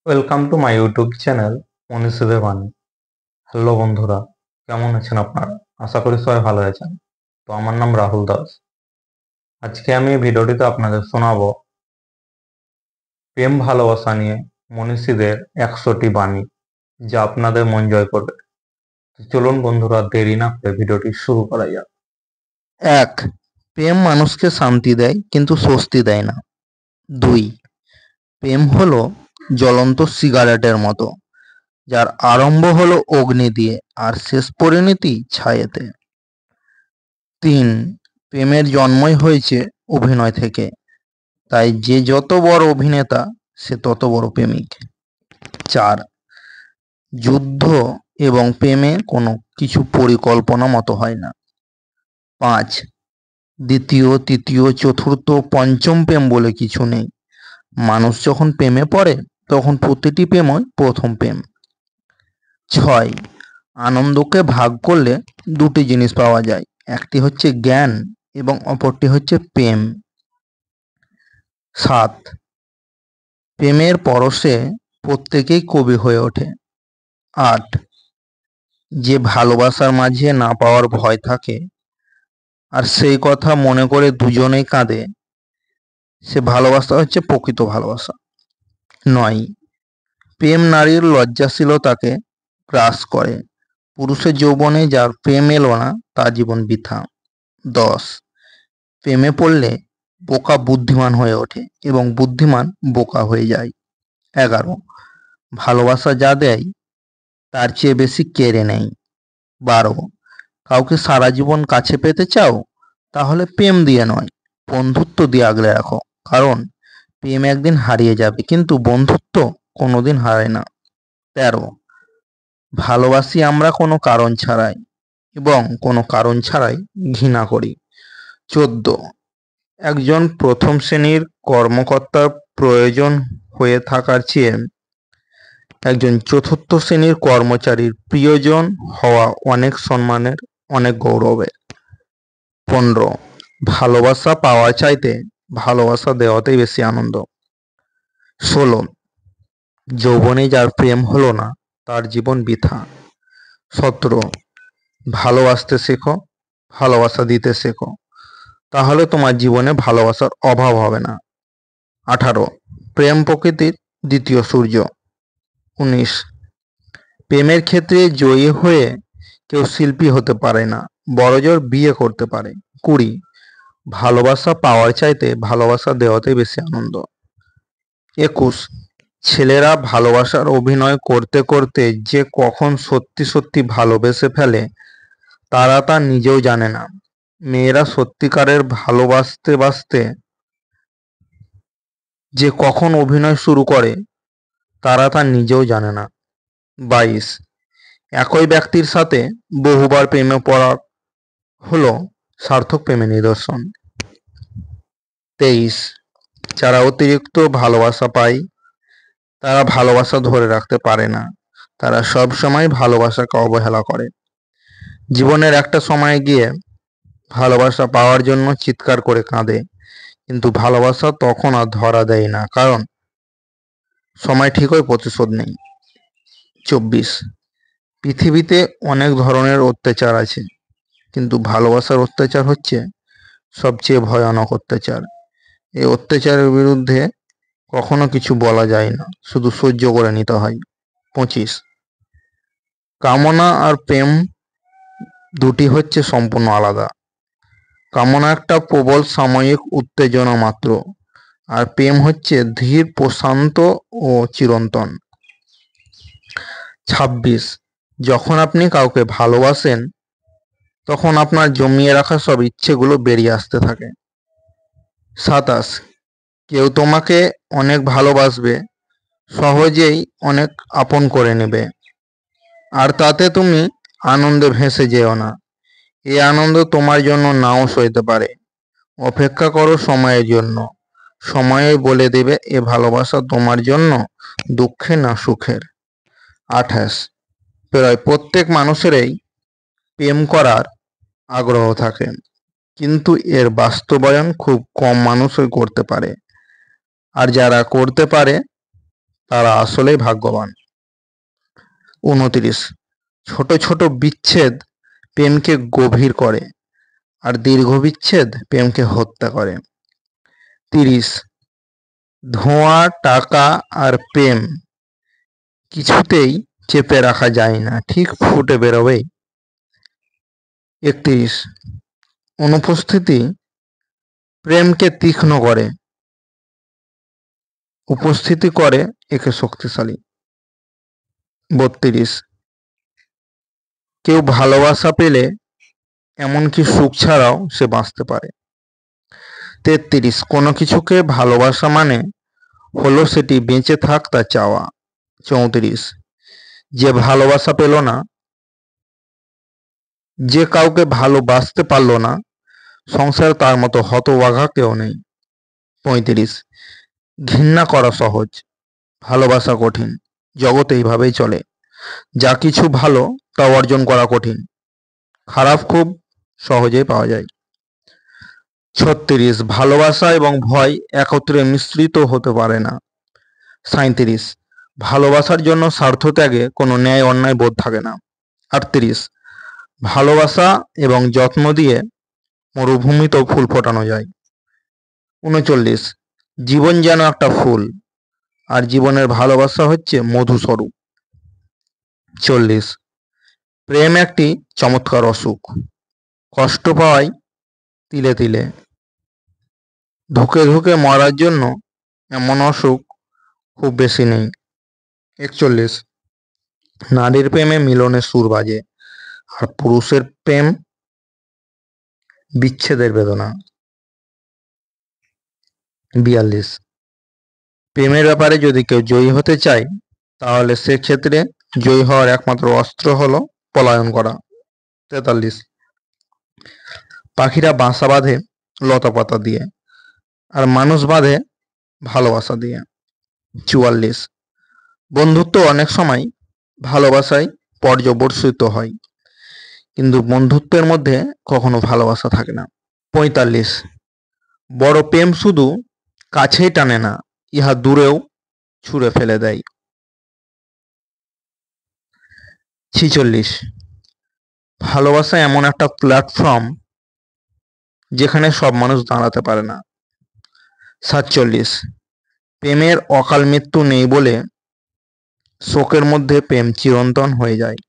Welcome to my YouTube channel মনীষীদের বাণী। Hello বন্ধুরা, কেমন আছেন আপনারা? আশা করি সবাই ভালো আছেন। তো আমার নাম রাহুল দাস। আজকে আমি এই ভিডিওটিতে আপনাদের শোনাবো প্রেম ভালোবাসা নিয়ে মনীষীদের 100টি বাণী, যা আপনাদের মন জয় করবে। তো চলুন বন্ধুরা, দেরি না করে ভিডিওটি শুরু করা যাক। 1. প্রেম মানুষকে শান্তি দেয় কিন্তু স্বস্তি দেয় না। 2. প্রেম হলো জ্বলন্ত সিগারেটের মতো, যার আরম্ভ হলো অগ্নি দিয়ে আর শেষ পরিণতি ছায়েতে। 3. প্রেমের জন্মই হয়েছে অভিনয় থেকে, তাই যে যত বড় অভিনেতা সে তত বড় প্রেমিক। 4. যুদ্ধ এবং প্রেমে কোনো কিছু পরিকল্পনা মতো হয় না। 5. দ্বিতীয়, তৃতীয়, চতুর্থ, পঞ্চম প্রেম বলে কিছু নেই। মানুষ যখন প্রেমে পড়ে তখন প্রতিটি প্রেমই প্রথম প্রেম। 6. আনন্দকে ভাগ করলে দুটি জিনিস পাওয়া যায়, একটি হচ্ছে জ্ঞান এবং অপরটি হচ্ছে প্রেম। 7. প্রেমের পরশে প্রত্যেকেই কবি হয়ে ওঠে। 8. যে ভালোবাসার মাঝে না পাওয়ার ভয় থাকে আর সেই কথা মনে করে দুজনেই কাঁদে, সে ভালোবাসা হচ্ছে প্রকৃত ভালোবাসা। 9. প্রেম নারীর লজ্জাশীলতাকে গ্রাস করে। পুরুষের যৌবনে যার প্রেম এলো না তার জীবন বৃথা। 10. প্রেমে পড়লে বোকা বুদ্ধিমান হয়ে ওঠে এবং বুদ্ধিমান বোকা হয়ে যায়। 11. ভালোবাসা যা দেয় তার চেয়ে বেশি কেড়ে নেয়। 12. কাউকে সারা জীবন কাছে পেতে চাও, তাহলে প্রেম দিয়ে নয়, বন্ধুত্ব দিয়ে আগলে রাখো, কারণ প্রেম একদিন হারিয়ে যাবে কিন্তু বন্ধুত্ব কোনোদিন হারায় না। 13. ভালোবাসি আমরা কোনো কারণ ছাড়াই এবং কোনো কারণ ছাড়াই ঘৃণা করি। 14. একজন প্রথম শ্রেণীর কর্মকর্তার প্রয়োজন হয়ে থাকার চেয়ে একজন চতুর্থ শ্রেণীর কর্মচারীর প্রিয়জন হওয়া অনেক সম্মানের, অনেক গৌরবের। 15. ভালোবাসা পাওয়া চাইতে ভালোবাসা দেওয়াতেই বেশি আনন্দ। 16. যৌবনে যার প্রেম হলো না তার জীবন বৃথা। 17. ভালোবাসতে শেখো, ভালোবাসা দিতে শেখো, তাহলে তোমার জীবনে ভালোবাসার অভাব হবে না। 18. প্রেম প্রকৃতির দ্বিতীয় সূর্য। 19. প্রেমের ক্ষেত্রে জয়ী হয়ে কেউ শিল্পী হতে পারে না, বড়জোর বিয়ে করতে পারে। 20. ভালোবাসা পাওয়ার চাইতে ভালোবাসা দেওয়াতে বেশি আনন্দ। 21. ছেলেরা ভালোবাসার অভিনয় করতে করতে যে কখন সত্যি সত্যি ভালোবেসে ফেলে তারা তা নিজেও জানে না। মেয়েরা সত্যিকারের ভালোবাসতে বাসতে যে কখন অভিনয় শুরু করে তারা তা নিজেও জানে না। 22. একই ব্যক্তির সাথে বহুবার প্রেমে পড়া হলো সার্থক প্রেমের নিদর্শন। 23. যারা অতিরিক্ত ভালোবাসা পায় তারা ভালোবাসা ধরে রাখতে পারে না, তারা সব সময় ভালোবাসাকে অবহেলা করে। জীবনের একটা সময় গিয়ে ভালোবাসা পাওয়ার জন্য চিৎকার করে কাঁদে, কিন্তু ভালোবাসা তখন আর ধরা দেয় না, কারণ সময় ঠিকই প্রতিশোধ নেই। 24. পৃথিবীতে অনেক ধরনের অত্যাচার আছে, কিন্তু ভালোবাসার অত্যাচার হচ্ছে সবচেয়ে ভয়ানক অত্যাচার। এই অত্যাচারের বিরুদ্ধে কখনো কিছু বলা যায় না, শুধু সহ্য করে নিতে হয়। 25. কামনা আর প্রেম দুটি হচ্ছে সম্পূর্ণ আলাদা। কামনা একটা প্রবল সাময়িক উত্তেজনা মাত্র, আর প্রেম হচ্ছে ধীর, প্রশান্ত ও চিরন্তন। 26. যখন আপনি কাউকে ভালোবাসেন তখন আপনার জমিয়ে রাখা সব ইচ্ছেগুলো বেরিয়ে আসতে থাকে। 27. কেউ তোমাকে অনেক ভালোবাসবে, সহজেই অনেক আপন করে নেবে, আর তাতে তুমি আনন্দে ভেসে যেও না। এই আনন্দ তোমার জন্য নাও সইতে পারে। অপেক্ষা করো সময়ের জন্য, সময়ই বলে দেবে এ ভালোবাসা তোমার জন্য দুঃখের না সুখের। 28. প্রায় প্রত্যেক মানুষেরই প্রেম করার আগ্রহ থাকে, কিন্তু এর বাস্তবায়ন খুব কম মানুষই করতে পারে, আর যারা করতে পারে তারা আসলেই ভাগ্যবান। 29, ছোট ছোট বিচ্ছেদ প্রেমকে গভীর করে, আর দীর্ঘ বিচ্ছেদ প্রেমকে হত্যা করে। 30, ধোঁয়া, টাকা আর প্রেম কিছুতেই চেপে রাখা যায় না, ঠিক ফুটে বেরোবেই। 31, অনুপস্থিতি প্রেমকে তীক্ষ্ণ করে, উপস্থিতি করে একে শক্তিশালী। 32, কেউ ভালোবাসা পেলে এমনকি সুখ ছাড়াও সে বাঁচতে পারে। 33, কোনো কিছুকে ভালোবাসা মানে হলো সেটি বেঁচে থাক তা চাওয়া। 34, যে ভালোবাসা পেল না, যে কাউকে ভালোবাসতে পারলো না, সংসারে তার মতো হতভাগা কেউ নেই। 35, ঘৃণা করা সহজ, ভালোবাসা কঠিন, জগৎ এইভাবেই চলে। যা কিছু ভালো তা অর্জন করা কঠিন, খারাপ খুব সহজেই পাওয়া যায়। 36, ভালোবাসা এবং ভয় একত্রে মিশ্রিত হতে পারে না। 37, ভালোবাসার জন্য স্বার্থ ত্যাগে কোনো ন্যায় অন্যায় বোধ থাকে না। 38, ভালোবাসা এবং যত্ন দিয়ে মরুভূমিতেও ফুল ফোটানো যায়। 39, জীবন যেন একটা ফুল, আর জীবনের ভালোবাসা হচ্ছে মধুস্বরূপ। 40, প্রেম একটি চমৎকার অসুখ, কষ্ট পাওয়াই তিলে তিলে, ধুকে ধুকে মরার জন্য এমন অসুখ খুব বেশি নেই। 41, নারীর প্রেমে মিলনের সুর বাজে, আর পুরুষের প্রেম বিচ্ছেদের বেদনা। 42, প্রেমের ব্যাপারে যদি কেউ জয়ী হতে চায়, তাহলে সেক্ষেত্রে জয়ী হওয়ার একমাত্র অস্ত্র হলো পলায়ন করা। 43, পাখিরা বাসা বাঁধে লতাপাতা দিয়ে, আর মানুষ বাঁধে ভালোবাসা দিয়ে। 44, বন্ধুত্ব অনেক সময় ভালোবাসায় পর্যবসিত হয়, কিন্তু বন্ধুত্বের মধ্যে কখনো ভালোবাসা থাকে না। 45, বড় প্রেম শুধু কাছেই টানে না, ইহা দূরেও ছুঁড়ে ফেলে দেয়। 46, ভালোবাসা এমন একটা প্ল্যাটফর্ম যেখানে সব মানুষ দাঁড়াতে পারে না। 47, প্রেমের অকাল মৃত্যু নেই বলে শোকের মধ্যে প্রেম চিরন্তন হয়ে যায়।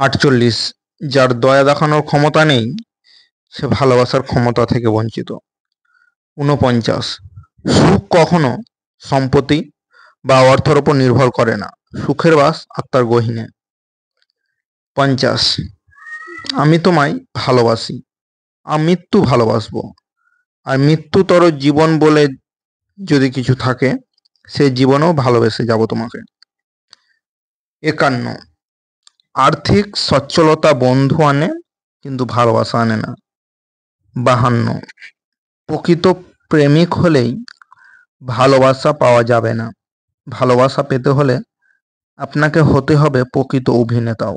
48, যার দয়া দেখানোর ক্ষমতা নেই, সে ভালোবাসার ক্ষমতা থেকে বঞ্চিত। 49, সুখ কখনো সম্পত্তি বা অর্থের উপর নির্ভর করে না, সুখের বাস আত্মার গহীনে। 50, আমি তোমায় ভালোবাসি, আমৃত্যু ভালোবাসবো, আর মৃত্যুতর জীবন বলে যদি কিছু থাকে, সে জীবনেও ভালোবেসে যাব তোমাকে। 51, আর্থিক সচ্ছলতা বন্ধু আনে, কিন্তু ভালোবাসা আনে না। 52, প্রকৃত প্রেমিক হলেই ভালোবাসা পাওয়া যাবে না, ভালোবাসা পেতে হলে আপনাকে হতে হবে প্রকৃত অভিনেতাও।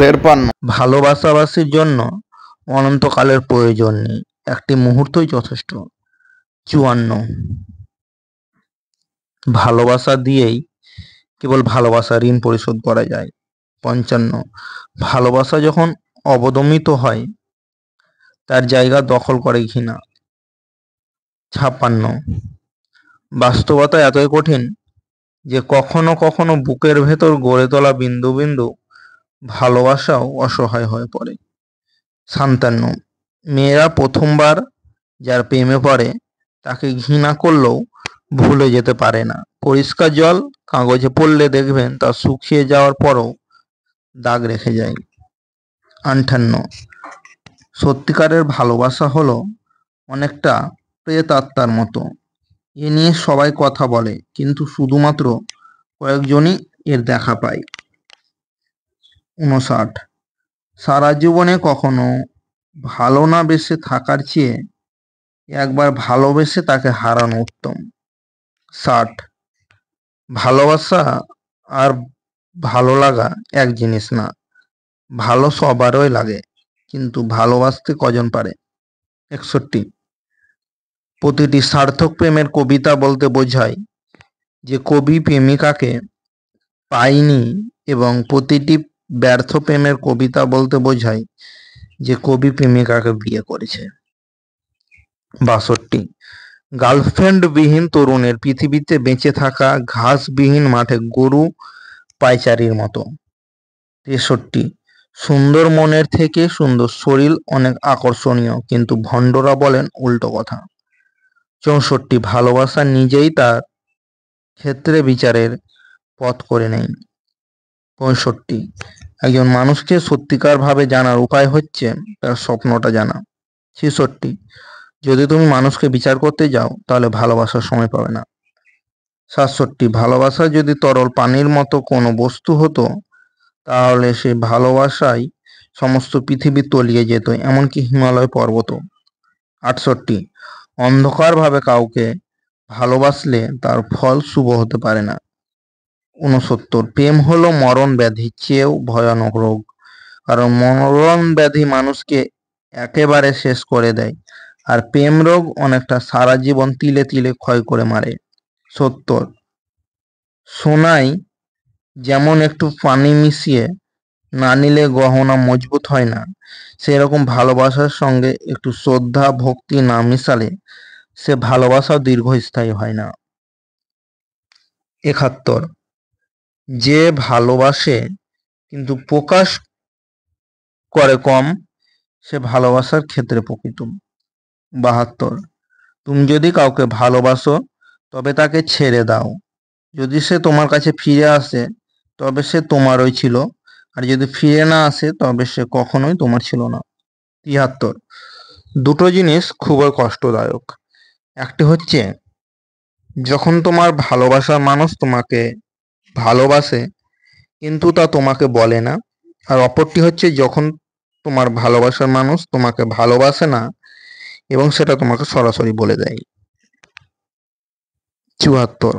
53, ভালোবাসাবাসীর জন্য অনন্তকালের প্রয়োজন নেই, একটি মুহূর্তই যথেষ্ট। 54, ভালোবাসা দিয়েই কেবল ভালোবাসা ঋণ পরিশোধ করা যায়। 55, ভালোবাসা যখন অবদমিত হয়, তার জায়গা দখল করে ঘৃণা। 56, বাস্তবতা এতই কঠিন যে কখনো কখনো বুকের ভেতর গড়ে তোলা বিন্দু বিন্দু ভালোবাসাও অসহায় হয়ে পড়ে। 57, মেয়েরা প্রথমবার যার প্রেমে পড়ে তাকে ঘৃণা করলেও ভুলে যেতে পারে না। পরিষ্কার জল কাগজে পড়লে দেখবেন তা শুকিয়ে যাওয়ার পরও দাগ রেখে যায়। 58, সত্যিকারের ভালোবাসা হলো অনেকটা প্রেত আত্মার মতো, এ নিয়ে সবাই কথা বলে, কিন্তু শুধুমাত্র কয়েকজনই এর দেখা পায়। 59, সারা জীবনে কখনো ভালো না বেসে থাকার চেয়ে একবার ভালোবেসে তাকে হারানো উত্তম। 60, ভালোবাসা আর ভালো লাগা এক জিনিস না, ভালো সবারই লাগে, কিন্তু ভালোবাসতে কজন পারে। 61, প্রতিটি সার্থক প্রেমের কবিতা বলতে বোঝায় যে কবি প্রেমিকাকে পায়নি এবং প্রতিটি ব্যর্থ প্রেমের কবিতা বলতে বোঝায় যে কবি প্রেমিকাকে বিয়ে করেছে। 62, গার্লফ্রেন্ড বিহীন তরুণের পৃথিবীতে বেঁচে থাকা ঘাসবিহীন মাঠে গরু পায়চারির মতো। 63, সুন্দর মনের থেকে সুন্দর শরীর অনেক আকর্ষণীয়, কিন্তু ভণ্ডরা বলেন উল্টো কথা। 64, ভালোবাসা নিজেই তার ক্ষেত্রে বিচারের পথ করে নেয়। 65, একজন মানুষকে সত্যিকার ভাবে জানার উপায় হচ্ছে তার স্বপ্নটা জানা। 66, যদি তুমি মানুষকে বিচার করতে যাও তাহলে ভালোবাসার সময় পাবে না। 67, ভালোবাসা যদি তরল পানির মতো কোনো বস্তু হতো তাহলে সে ভালোবাসায় সমস্ত পৃথিবী তলিয়ে যেত, এমনকি হিমালয় পর্বত। 68, অন্ধকারভাবে কাউকে ভালোবাসলে তার ফল শুভ হতে পারে না। 69, প্রেম হলো মরণ ব্যাধি চেয়েও ভয়ানক রোগ, কারণ মরণ ব্যাধি মানুষকে একেবারে শেষ করে দেয়, আর প্রেম রোগ অনেকটা সারা জীবন তিলে তিলে ক্ষয় করে মারে। 70, সোনায় যেমন একটু পানি মিশিয়ে না নিলে গহনা মজবুত হয় না, সেরকম ভালোবাসার সঙ্গে একটু শ্রদ্ধা ভক্তি না মিশালে সে ভালোবাসাও দীর্ঘস্থায়ী হয় না। 71, যে ভালোবাসে কিন্তু প্রকাশ করে কম, সে ভালোবাসার ক্ষেত্রে প্রকৃত। 72, তুমি যদি কাউকে ভালোবাসো তবে তাকে ছেড়ে দাও, যদি সে তোমার কাছে ফিরে আসে তবে সে তোমারই ছিল, আর যদি ফিরে না আসে তবে সে কখনোই তোমার ছিল না। 73, দুটো জিনিস খুবই কষ্টদায়ক। একটি হচ্ছে যখন তোমার ভালোবাসার মানুষ তোমাকে ভালোবাসে কিন্তু তা তোমাকে বলে না, আর অপরটি হচ্ছে যখন তোমার ভালোবাসার মানুষ তোমাকে ভালোবাসে না এবং সেটা তোমাকে সরাসরি বলে দেয়। 74,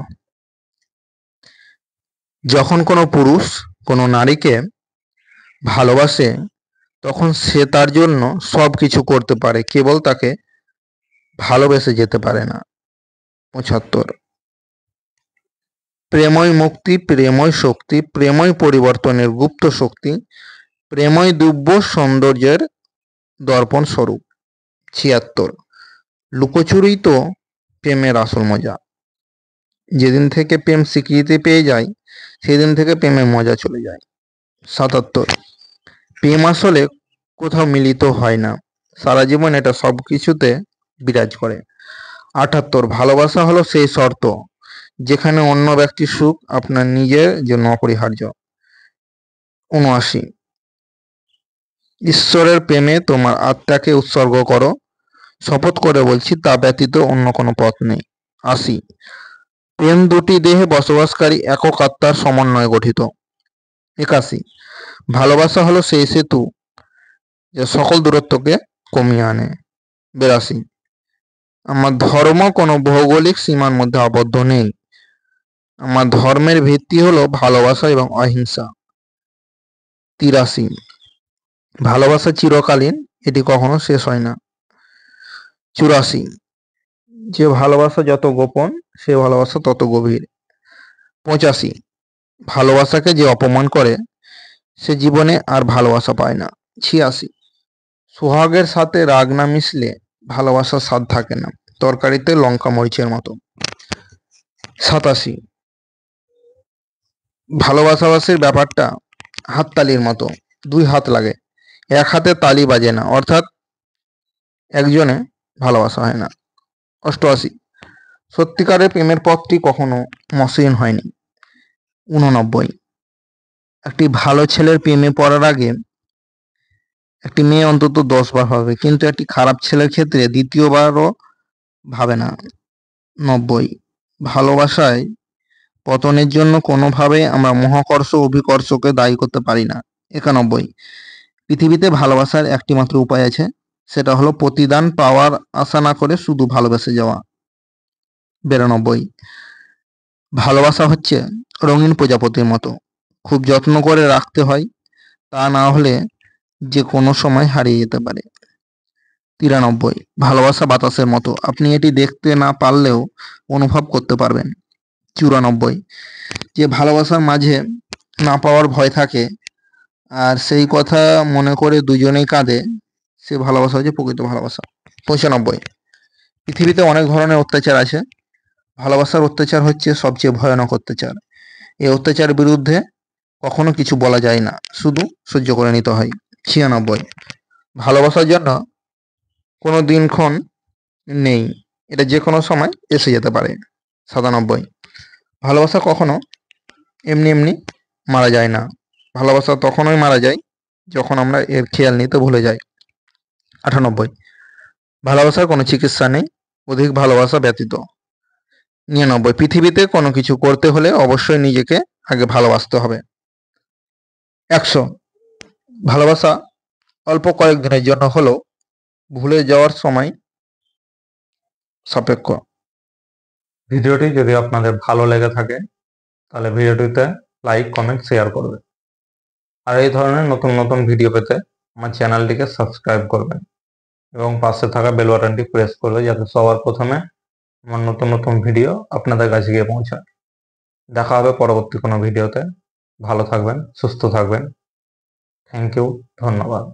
যখন কোনো পুরুষ কোনো নারীকে ভালোবাসে তখন সে তার জন্য সবকিছু করতে পারে, কেবল তাকে ভালোবেসে যেতে পারে না। 75, প্রেমই মুক্তি, প্রেমই শক্তি, প্রেমই পরিবর্তনের গুপ্ত শক্তি, প্রেমই দিব্য সৌন্দর্যের দর্পণ স্বরূপ। 76, লুকোচুরি তো প্রেমের আসল মজা, যেদিন থেকে প্রেম স্বীকৃতি পেয়ে যায় সেদিন থেকে প্রেমের মজা চলে যায়। 77, প্রেম আসলে কোথাও মিলিত হয় না, সারা জীবন এটা সব কিছুতে বিরাজ করে। 78, ভালোবাসা হলো সেই শর্ত যেখানে অন্য ব্যক্তির সুখ আপনার নিজের জন্য অপরিহার্য। 79, ঈশ্বরের প্রেমে তোমার আত্মাকে উৎসর্গ করো, শপথ করে বলছি তা ব্যতীত অন্য কোনো পথ নেই। 80, প্রেম দুটি দেহে বসবাসকারী একক আত্মার সমন্বয়ে গঠিত। 81, ভালোবাসা হলো সেই সেতু যা সকল দূরত্বকে কমিয়ে আনে। 82, আমার ধর্ম কোনো ভৌগোলিক সীমার মধ্যে আবদ্ধ নেই, আমার ধর্মের ভিত্তি হলো ভালোবাসা এবং অহিংসা। 83, ভালোবাসা চিরকালীন, এটি কখনো শেষ হয় না। 84, যে ভালোবাসা যত গোপন সে ভালোবাসা তত গভীর। 85, ভালোবাসাকে যে অপমান করে সে জীবনে আর ভালোবাসা পায় না। 86, সোহাগের সাথে রাগ না মিশলে ভালোবাসার স্বাদ থাকে না, তরকারিতে লঙ্কা মরিচের মতো। 87, ভালোবাসাবাসির ব্যাপারটা হাততালির মতো, দুই হাত লাগে, এক হাতে তালি বাজে না, অর্থাৎ একজনে ভালোবাসা হয় না। 88, সত্যিকারের প্রেমের পথটি কখনো মসৃণ হয়নি। 89, একটি ভালো ছেলের প্রেমে পড়ার আগে একটি মেয়ে অন্তত 10 বার ভাবে, কিন্তু একটি খারাপ ছেলের ক্ষেত্রে দ্বিতীয়বারও ভাবে না। 90, ভালোবাসায় পতনের জন্য কোনোভাবে আমরা মহাকর্ষ অভিকর্ষকে দায়ী করতে পারি না। 91, পৃথিবীতে ভালোবাসার একটি মাত্র উপায় আছে, সেটা হলো প্রতিদান পাওয়ার আশা না করে শুধু ভালোবেসে যাওয়া। 92, ভালোবাসা হচ্ছে রঙিন প্রজাপতির মতো, খুব যত্ন করে রাখতে হয়, তা না হলে যে কোনো সময় হারিয়ে যেতে পারে। 93, ভালোবাসা বাতাসের মতো, আপনি এটি দেখতে না পারলেও অনুভব করতে পারবেন। 94, যে ভালোবাসার মাঝে না পাওয়ার ভয় থাকে আর সেই কথা মনে করে দুজনেই কাঁদে, সে ভালোবাসা হচ্ছে প্রকৃত ভালোবাসা। 95, পৃথিবীতে অনেক ধরনের অত্যাচার আছে, ভালোবাসার অত্যাচার হচ্ছে সবচেয়ে ভয়ানক অত্যাচার। এই অত্যাচারের বিরুদ্ধে কখনো কিছু বলা যায় না, শুধু সহ্য করে নিতে হয়। 96, ভালোবাসার জন্য কোনো দিনক্ষণ নেই, এটা যে কোনো সময় এসে যেতে পারে। 97, ভালোবাসা কখনো এমনি এমনি মারা যায় না, ভালোবাসা তখনই মারা যায় যখন আমরা এর খেয়াল নিতে ভুলে যাই। 98, ভালোবাসার কোনো চিকিৎসা নেই অধিক ভালোবাসা ব্যতীত। 99, পৃথিবীতে কোনো কিছু করতে হলে অবশ্যই নিজেকে আগে ভালোবাসতে হবে। 100, ভালোবাসা অল্প কয়েকদিনের জন্য হলেও ভুলে যাওয়ার সময় সাপেক্ষ। ভিডিওটি যদি আপনাদের ভালো লেগে থাকে তাহলে ভিডিওটিতে লাইক, কমেন্ট, শেয়ার করবেন। আর এই ধরনের নতুন নতুন ভিডিও পেতে আমার চ্যানেলটিকে সাবস্ক্রাইব করবেন এবং পাশে থাকা বেল বাটনটি প্রেস করবে যাতে সবার প্রথমে আমার নতুন নতুন ভিডিও আপনাদের কাছে গিয়ে পৌঁছায়। দেখা হবে পরবর্তী কোনো ভিডিওতে। ভালো থাকবেন, সুস্থ থাকবেন। থ্যাংক ইউ, ধন্যবাদ।